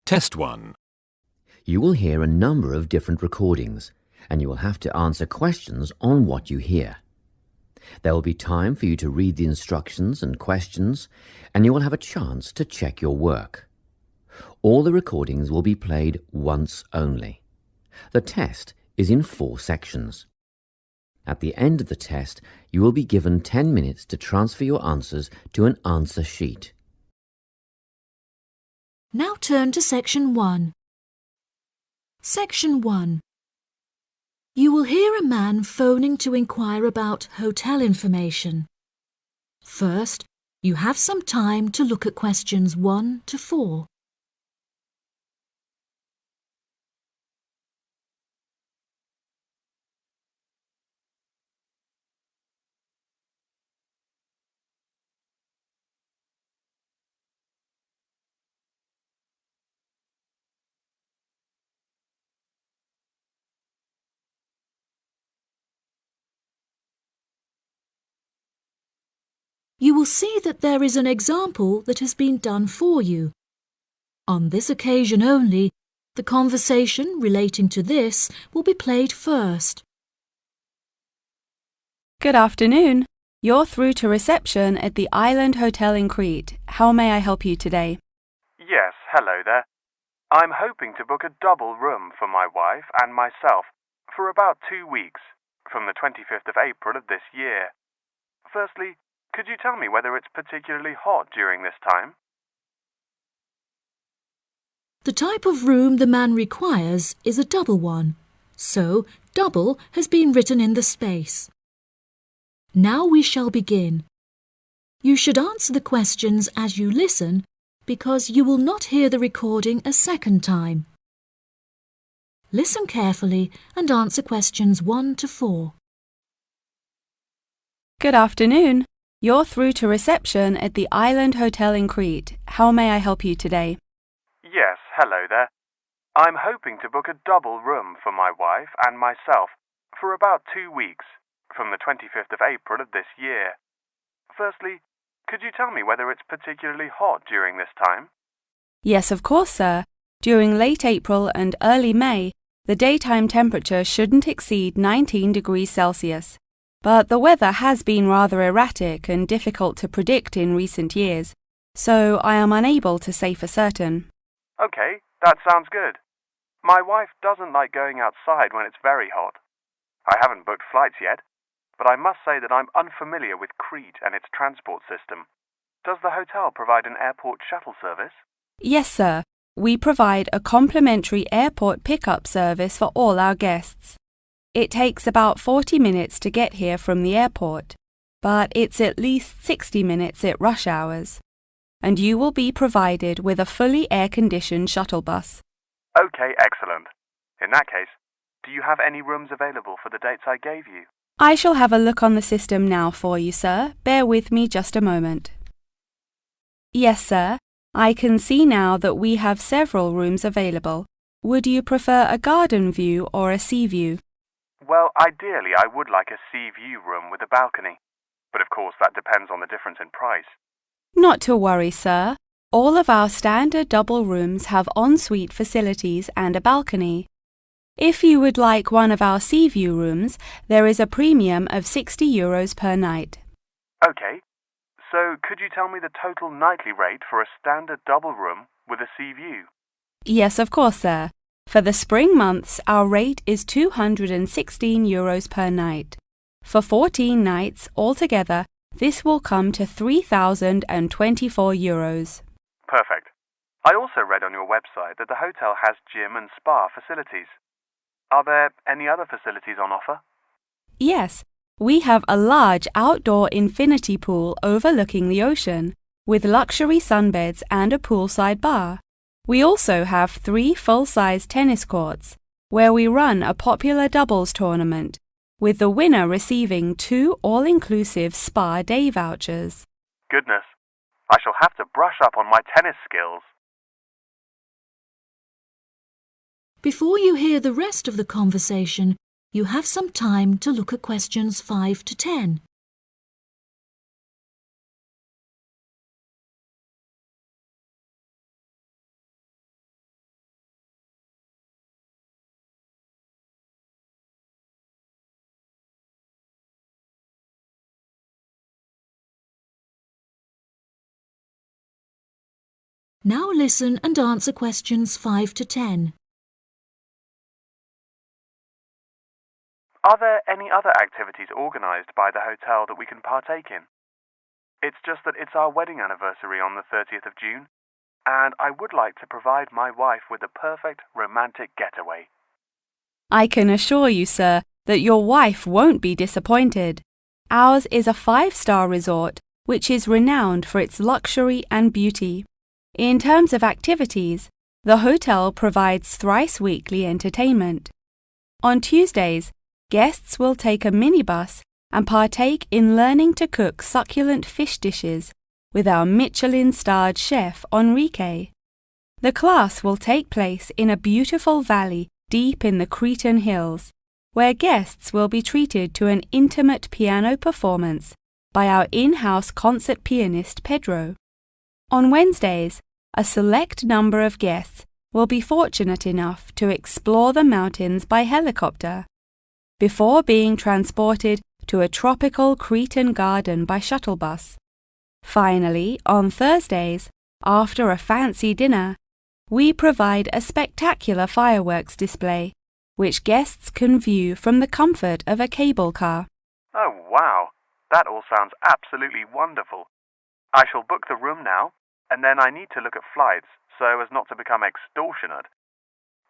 Test 1. You will hear a number of different recordings, and you will have to answer questions on what you hear. There will be time for you to read the instructions and questions, and you will have a chance to check your work. All the recordings will be played once only. The test is in 4 sections. At the end of the test, you will be given 10 minutes to transfer your answers to an answer sheet. Now turn to Section 1. Section 1. You will hear a man phoning to inquire about hotel information. First, you have some time to look at questions 1 to 4. You will see that there is an example that has been done for you. On this occasion only, the conversation relating to this will be played first. Good afternoon. You're through to reception at the Island Hotel in Crete. How may I help you today? Yes, hello there. I'm hoping to book a double room for my wife and myself for about 2 weeks, from the 25th of April of this year. Firstly, could you tell me whether it's particularly hot during this time? The type of room the man requires is a double one, so double has been written in the space. Now we shall begin. You should answer the questions as you listen, because you will not hear the recording a second time. Listen carefully and answer questions 1 to 4. Good afternoon. You're through to reception at the Island Hotel in Crete. How may I help you today? Yes, hello there. I'm hoping to book a double room for my wife and myself for about 2 weeks, from the 25th of April of this year. Firstly, could you tell me whether it's particularly hot during this time? Yes, of course, sir. During late April and early May, the daytime temperature shouldn't exceed 19 degrees Celsius. But the weather has been rather erratic and difficult to predict in recent years, so I am unable to say for certain. Okay, that sounds good. My wife doesn't like going outside when it's very hot. I haven't booked flights yet, but I must say that I'm unfamiliar with Crete and its transport system. Does the hotel provide an airport shuttle service? Yes, sir. We provide a complimentary airport pickup service for all our guests. It takes about 40 minutes to get here from the airport, but it's at least 60 minutes at rush hours. And you will be provided with a fully air-conditioned shuttle bus. Okay, excellent. In that case, do you have any rooms available for the dates I gave you? I shall have a look on the system now for you, sir. Bear with me just a moment. Yes, sir. I can see now that we have several rooms available. Would you prefer a garden view or a sea view? Well, ideally I would like a sea view room with a balcony, but of course that depends on the difference in price. Not to worry, sir. All of our standard double rooms have ensuite facilities and a balcony. If you would like one of our sea view rooms, there is a premium of €60 per night. Okay, so could you tell me the total nightly rate for a standard double room with a sea view? Yes, of course, sir. For the spring months, our rate is €216 per night. For 14 nights altogether, this will come to €3,024. Perfect. I also read on your website that the hotel has gym and spa facilities. Are there any other facilities on offer? Yes, we have a large outdoor infinity pool overlooking the ocean, with luxury sunbeds and a poolside bar. We also have 3 full-size tennis courts, where we run a popular doubles tournament, with the winner receiving 2 all-inclusive spa day vouchers. Goodness, I shall have to brush up on my tennis skills. Before you hear the rest of the conversation, you have some time to look at questions 5 to 10. Now listen and answer questions 5 to 10. Are there any other activities organised by the hotel that we can partake in? It's just that it's our wedding anniversary on the 30th of June, and I would like to provide my wife with a perfect romantic getaway. I can assure you, sir, that your wife won't be disappointed. Ours is a 5-star resort which is renowned for its luxury and beauty. In terms of activities, the hotel provides thrice-weekly entertainment. On Tuesdays, guests will take a minibus and partake in learning to cook succulent fish dishes with our Michelin-starred chef Enrique. The class will take place in a beautiful valley deep in the Cretan hills, where guests will be treated to an intimate piano performance by our in-house concert pianist Pedro. On Wednesdays, a select number of guests will be fortunate enough to explore the mountains by helicopter, before being transported to a tropical Cretan garden by shuttle bus. Finally, on Thursdays, after a fancy dinner, we provide a spectacular fireworks display, which guests can view from the comfort of a cable car. Oh, wow! That all sounds absolutely wonderful. I shall book the room now, and then I need to look at flights so as not to become extortionate.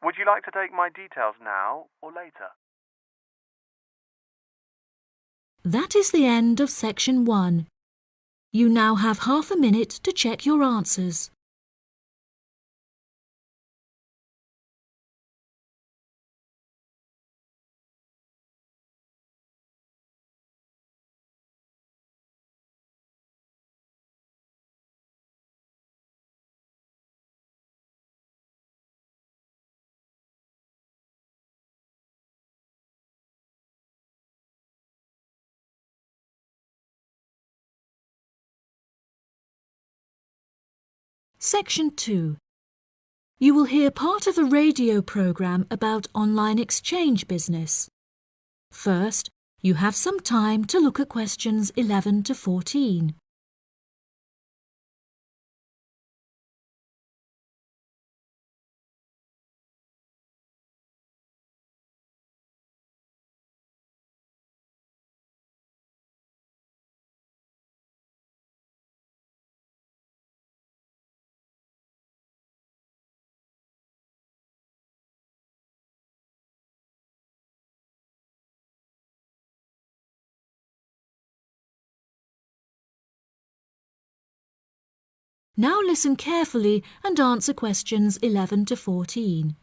Would you like to take my details now or later? That is the end of section 1. You now have half a minute to check your answers. Section 2. You will hear part of a radio program about online exchange business. First, you have some time to look at questions 11 to 14. Now listen carefully and answer questions 11 to 14.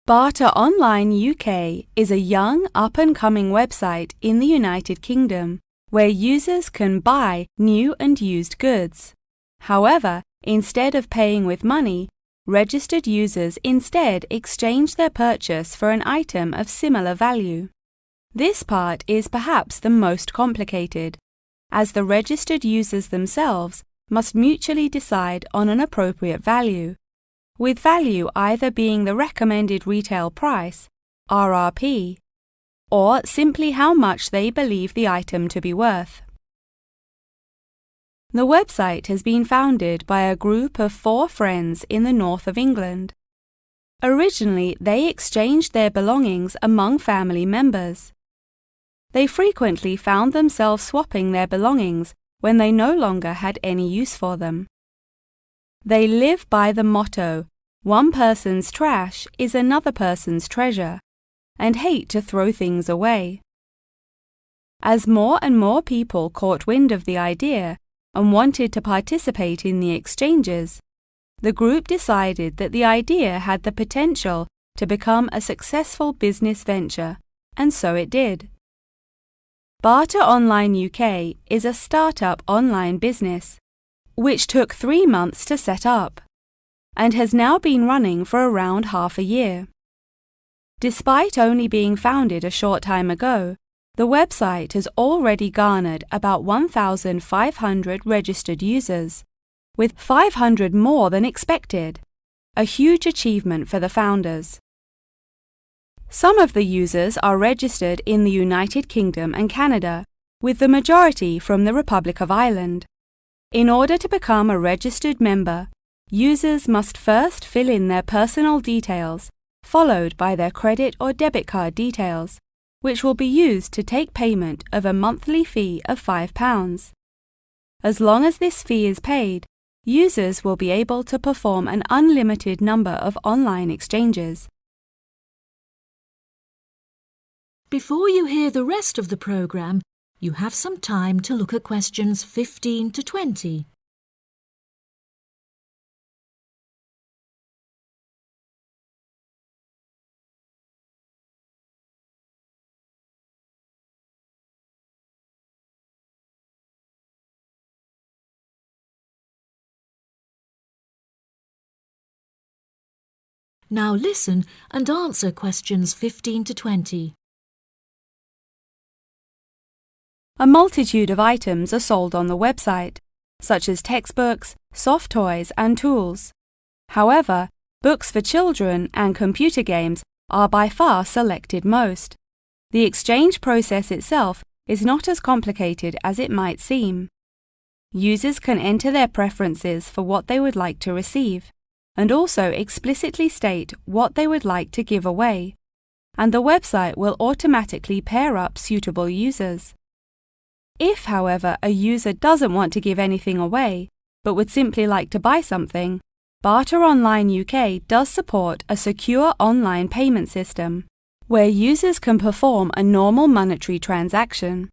Barter Online UK is a young, up-and-coming website in the United Kingdom where users can buy new and used goods. However, instead of paying with money, registered users instead exchange their purchase for an item of similar value. This part is perhaps the most complicated, as the registered users themselves must mutually decide on an appropriate value, with value either being the recommended retail price, RRP, or simply how much they believe the item to be worth. The website has been founded by a group of 4 friends in the north of England. Originally, they exchanged their belongings among family members. They frequently found themselves swapping their belongings when they no longer had any use for them. They live by the motto, "One person's trash is another person's treasure," and hate to throw things away. As more and more people caught wind of the idea and wanted to participate in the exchanges, the group decided that the idea had the potential to become a successful business venture, and so it did. Barter Online UK is a startup online business, which took 3 months to set up, and has now been running for around half a year. Despite only being founded a short time ago, the website has already garnered about 1,500 registered users, with 500 more than expected, a huge achievement for the founders. Some of the users are registered in the United Kingdom and Canada, with the majority from the Republic of Ireland. In order to become a registered member, users must first fill in their personal details, followed by their credit or debit card details, which will be used to take payment of a monthly fee of £5. As long as this fee is paid, users will be able to perform an unlimited number of online exchanges. Before you hear the rest of the programme, you have some time to look at questions 15 to 20. Now listen and answer questions 15 to 20. A multitude of items are sold on the website, such as textbooks, soft toys and tools. However, books for children and computer games are by far selected most. The exchange process itself is not as complicated as it might seem. Users can enter their preferences for what they would like to receive, and also explicitly state what they would like to give away, and the website will automatically pair up suitable users. If, however, a user doesn't want to give anything away, but would simply like to buy something, Barter Online UK does support a secure online payment system, where users can perform a normal monetary transaction.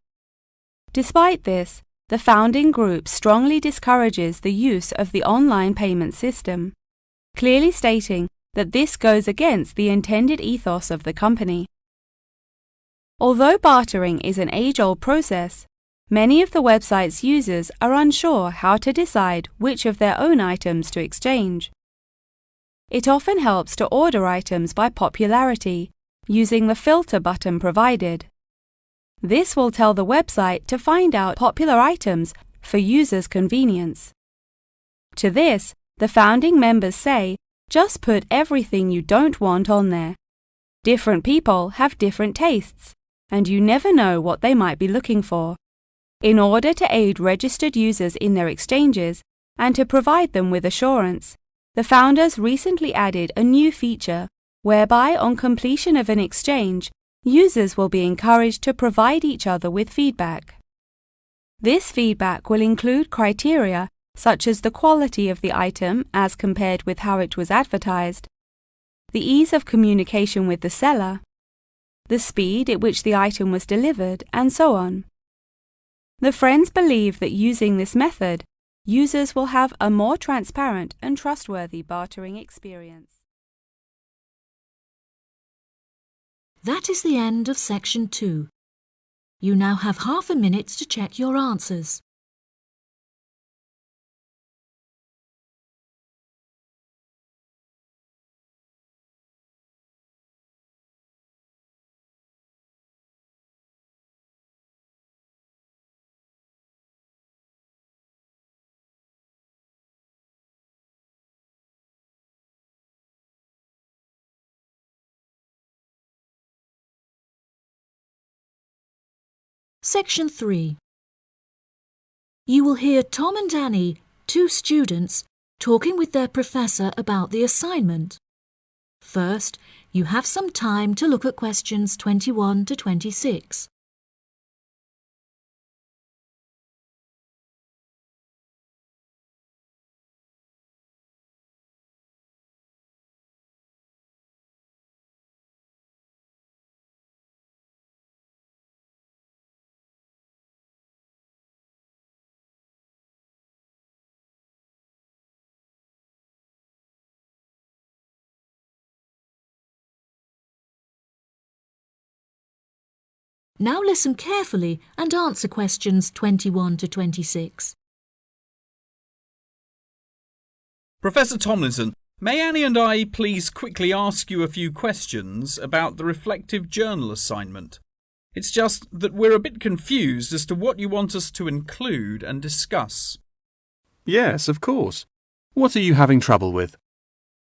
Despite this, the founding group strongly discourages the use of the online payment system, clearly stating that this goes against the intended ethos of the company. Although bartering is an age-old process, many of the website's users are unsure how to decide which of their own items to exchange. It often helps to order items by popularity using the filter button provided. This will tell the website to find out popular items for users' convenience. To this, the founding members say, just put everything you don't want on there. Different people have different tastes, and you never know what they might be looking for. In order to aid registered users in their exchanges and to provide them with assurance, the founders recently added a new feature whereby on completion of an exchange, users will be encouraged to provide each other with feedback. This feedback will include criteria such as the quality of the item as compared with how it was advertised, the ease of communication with the seller, the speed at which the item was delivered, and so on. The friends believe that using this method, users will have a more transparent and trustworthy bartering experience. That is the end of section 2. You now have half a minute to check your answers. Section 3. You will hear Tom and Annie, two students, talking with their professor about the assignment. First, you have some time to look at questions 21 to 26. Now listen carefully and answer questions 21 to 26. Professor Tomlinson, may Annie and I please quickly ask you a few questions about the reflective journal assignment? It's just that we're a bit confused as to what you want us to include and discuss. Yes, of course. What are you having trouble with?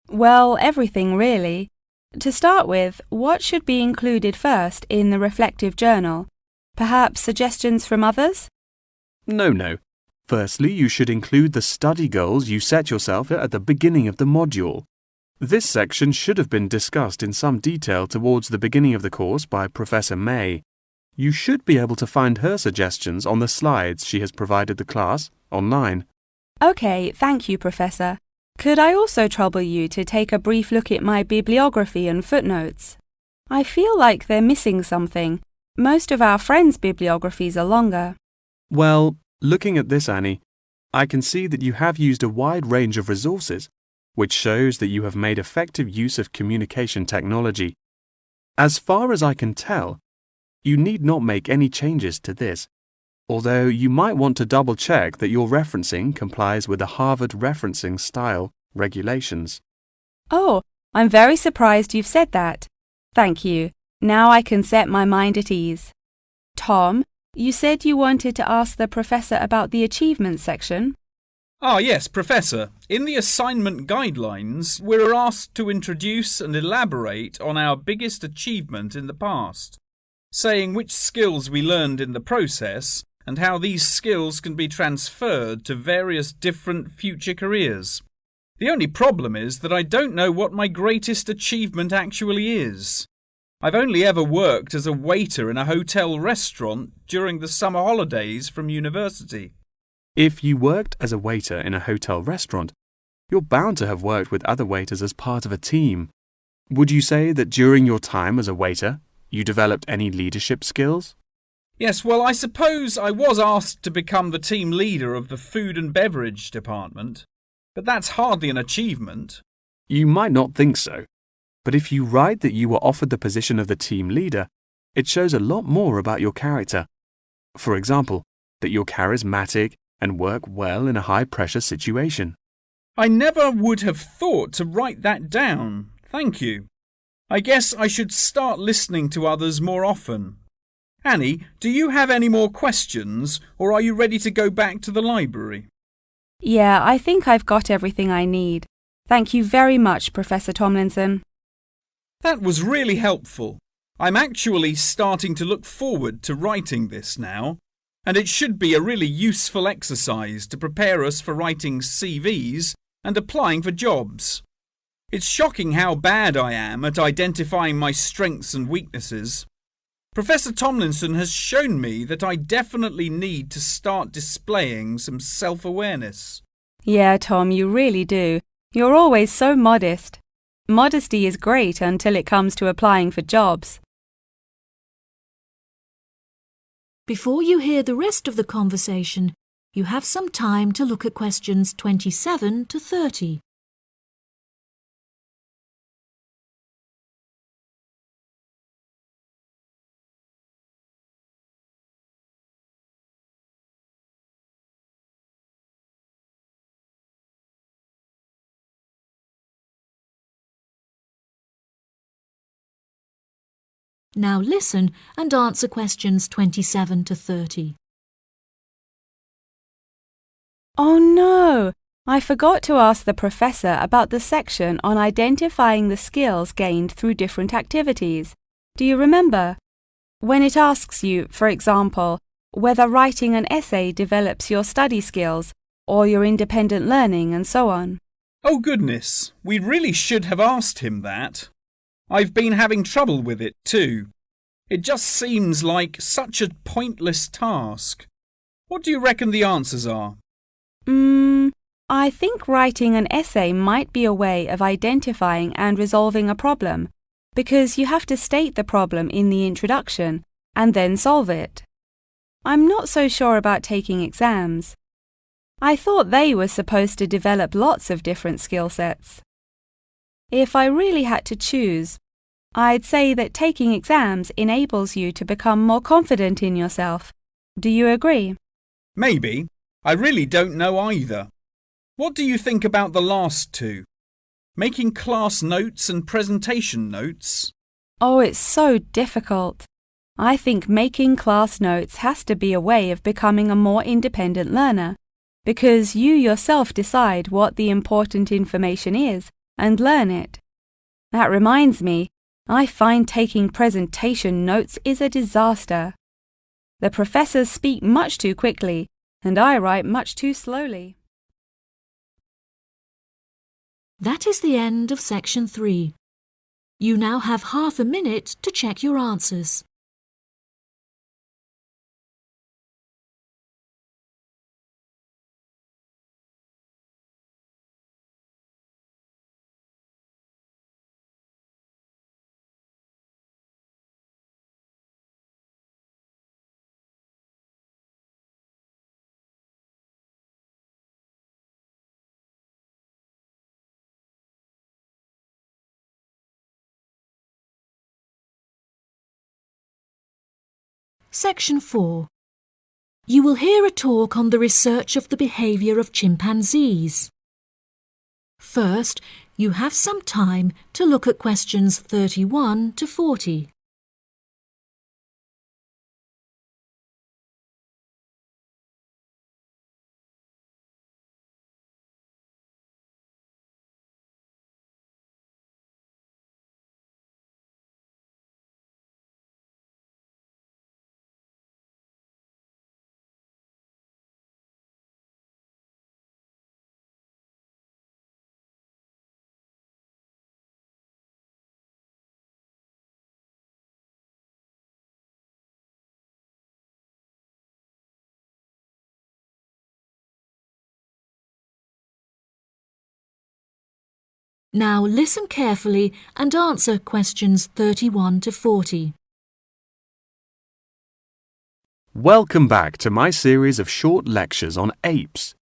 Well, everything really. To start with, what should be included first in the reflective journal? Perhaps suggestions from others? No. Firstly, you should include the study goals you set yourself at the beginning of the module. This section should have been discussed in some detail towards the beginning of the course by Professor May. You should be able to find her suggestions on the slides she has provided the class online. OK, thank you, Professor. Could I also trouble you to take a brief look at my bibliography and footnotes? I feel like they're missing something. Most of our friends' bibliographies are longer. Well, looking at this, Annie, I can see that you have used a wide range of resources, which shows that you have made effective use of communication technology. As far as I can tell, you need not make any changes to this, although you might want to double-check that your referencing complies with the Harvard Referencing Style regulations. Oh, I'm very surprised you've said that. Thank you. Now I can set my mind at ease. Tom, you said you wanted to ask the professor about the achievement section. Yes, Professor. In the assignment guidelines, we're asked to introduce and elaborate on our biggest achievement in the past, saying which skills we learned in the process and how these skills can be transferred to various different future careers. The only problem is that I don't know what my greatest achievement actually is. I've only ever worked as a waiter in a hotel restaurant during the summer holidays from university. If you worked as a waiter in a hotel restaurant, you're bound to have worked with other waiters as part of a team. Would you say that during your time as a waiter, you developed any leadership skills? Yes, well, I suppose I was asked to become the team leader of the food and beverage department, but that's hardly an achievement. You might not think so, but if you write that you were offered the position of the team leader, it shows a lot more about your character. For example, that you're charismatic and work well in a high-pressure situation. I never would have thought to write that down. Thank you. I guess I should start listening to others more often. Annie, do you have any more questions, or are you ready to go back to the library? Yeah, I think I've got everything I need. Thank you very much, Professor Tomlinson. That was really helpful. I'm actually starting to look forward to writing this now, and it should be a really useful exercise to prepare us for writing CVs and applying for jobs. It's shocking how bad I am at identifying my strengths and weaknesses. Professor Tomlinson has shown me that I definitely need to start displaying some self-awareness. Yeah, Tom, you really do. You're always so modest. Modesty is great until it comes to applying for jobs. Before you hear the rest of the conversation, you have some time to look at questions 27 to 30. Now listen and answer questions 27 to 30. Oh no! I forgot to ask the professor about the section on identifying the skills gained through different activities. Do you remember? When it asks you, for example, whether writing an essay develops your study skills or your independent learning and so on. Oh goodness, we really should have asked him that. I've been having trouble with it too. It just seems like such a pointless task. What do you reckon the answers are? I think writing an essay might be a way of identifying and resolving a problem, because you have to state the problem in the introduction and then solve it. I'm not so sure about taking exams. I thought they were supposed to develop lots of different skill sets. If I really had to choose, I'd say that taking exams enables you to become more confident in yourself. Do you agree? Maybe. I really don't know either. What do you think about the last two? Making class notes and presentation notes? Oh, it's so difficult. I think making class notes has to be a way of becoming a more independent learner, because you yourself decide what the important information is and learn it. That reminds me, I find taking presentation notes is a disaster. The professors speak much too quickly, and I write much too slowly. That is the end of section 3. You now have half a minute to check your answers. Section 4. You will hear a talk on the research of the behaviour of chimpanzees. First, you have some time to look at questions 31 to 40. Now listen carefully and answer questions 31 to 40. Welcome back to my series of short lectures on apes.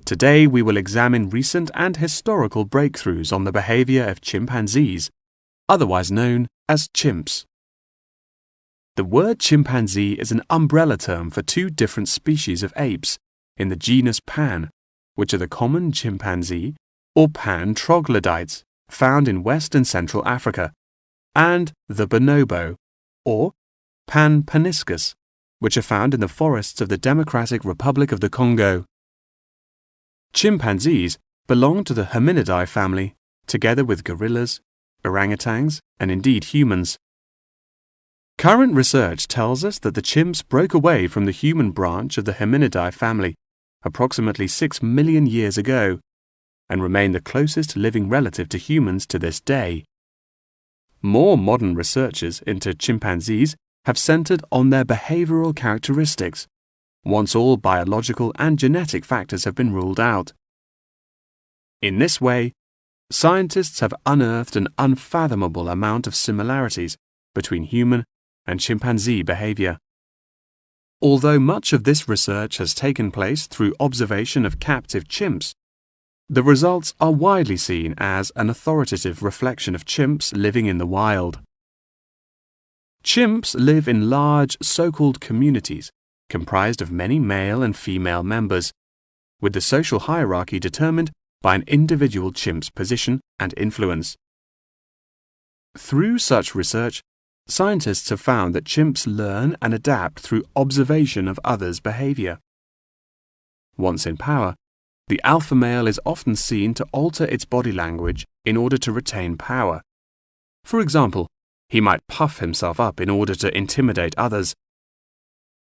Today we will examine recent and historical breakthroughs on the behavior of chimpanzees, otherwise known as chimps. The word chimpanzee is an umbrella term for two different species of apes in the genus Pan, which are the common chimpanzee or pan troglodytes found in West and Central Africa, and the bonobo or Pan paniscus, which are found in the forests of the Democratic Republic of the Congo. Chimpanzees belong to the hominidae family, together with gorillas, orangutans, and indeed humans. Current research tells us that the chimps broke away from the human branch of the hominidae family approximately 6 million years ago and remain the closest living relative to humans to this day. More modern researches into chimpanzees have centered on their behavioral characteristics, once all biological and genetic factors have been ruled out. In this way, scientists have unearthed an unfathomable amount of similarities between human and chimpanzee behavior. Although much of this research has taken place through observation of captive chimps, the results are widely seen as an authoritative reflection of chimps living in the wild. Chimps live in large so-called communities comprised of many male and female members, with the social hierarchy determined by an individual chimp's position and influence. Through such research, scientists have found that chimps learn and adapt through observation of others' behavior. Once in power, the alpha male is often seen to alter its body language in order to retain power. For example, he might puff himself up in order to intimidate others,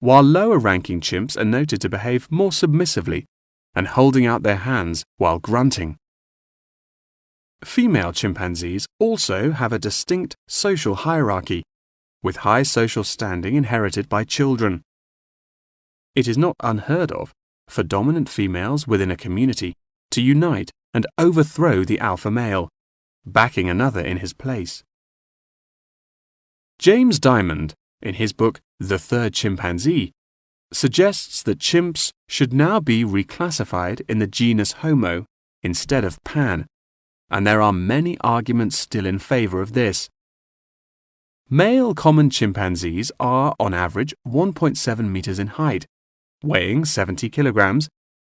while lower-ranking chimps are noted to behave more submissively and holding out their hands while grunting. Female chimpanzees also have a distinct social hierarchy, with high social standing inherited by children. It is not unheard of for dominant females within a community to unite and overthrow the alpha male, backing another in his place. James Diamond, in his book The Third Chimpanzee, suggests that chimps should now be reclassified in the genus Homo instead of Pan, and there are many arguments still in favor of this. Male common chimpanzees are, on average, 1.7 meters in height, weighing 70 kilograms,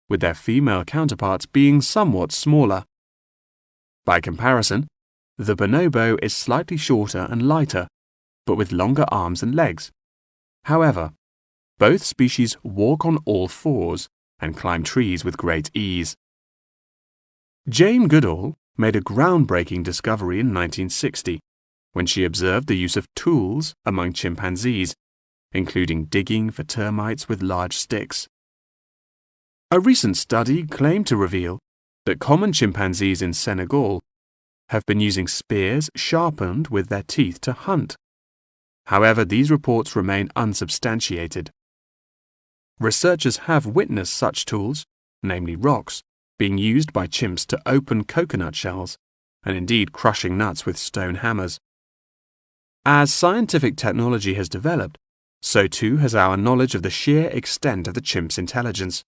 with their female counterparts being somewhat smaller. By comparison, the bonobo is slightly shorter and lighter, but with longer arms and legs. However, both species walk on all fours and climb trees with great ease. Jane Goodall made a groundbreaking discovery in 1960 when she observed the use of tools among chimpanzees, including digging for termites with large sticks. A recent study claimed to reveal that common chimpanzees in Senegal have been using spears sharpened with their teeth to hunt. However, these reports remain unsubstantiated. Researchers have witnessed such tools, namely rocks, being used by chimps to open coconut shells, and indeed crushing nuts with stone hammers. As scientific technology has developed, so too has our knowledge of the sheer extent of the chimp's intelligence.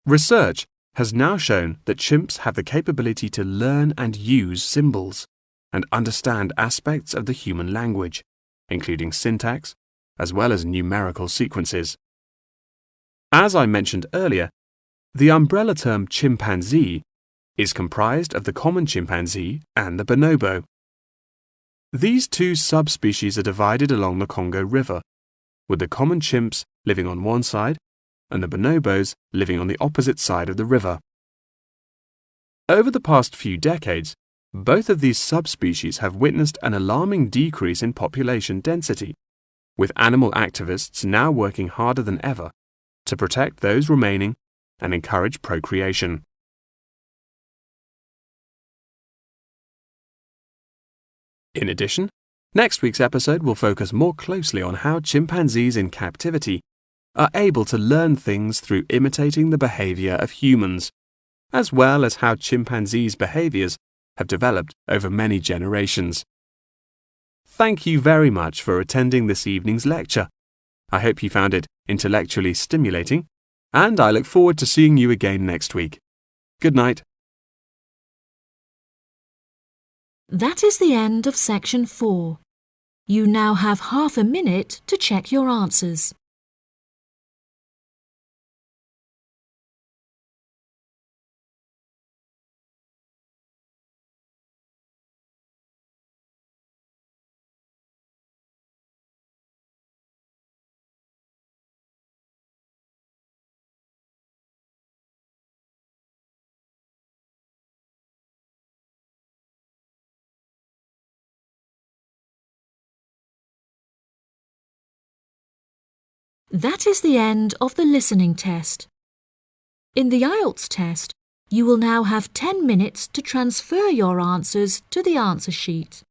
Research has now shown that chimps have the capability to learn and use symbols and understand aspects of the human language, including syntax, as well as numerical sequences. As I mentioned earlier, the umbrella term chimpanzee is comprised of the common chimpanzee and the bonobo. These two subspecies are divided along the Congo River, with the common chimps living on one side and the bonobos living on the opposite side of the river. Over the past few decades, both of these subspecies have witnessed an alarming decrease in population density, with animal activists now working harder than ever to protect those remaining and encourage procreation. In addition, next week's episode will focus more closely on how chimpanzees in captivity are able to learn things through imitating the behavior of humans, as well as how chimpanzees' behaviors have developed over many generations. Thank you very much for attending this evening's lecture. I hope you found it intellectually stimulating, and I look forward to seeing you again next week. Good night. That is the end of section 4. You now have half a minute to check your answers. That is the end of the listening test. In the IELTS test, you will now have 10 minutes to transfer your answers to the answer sheet.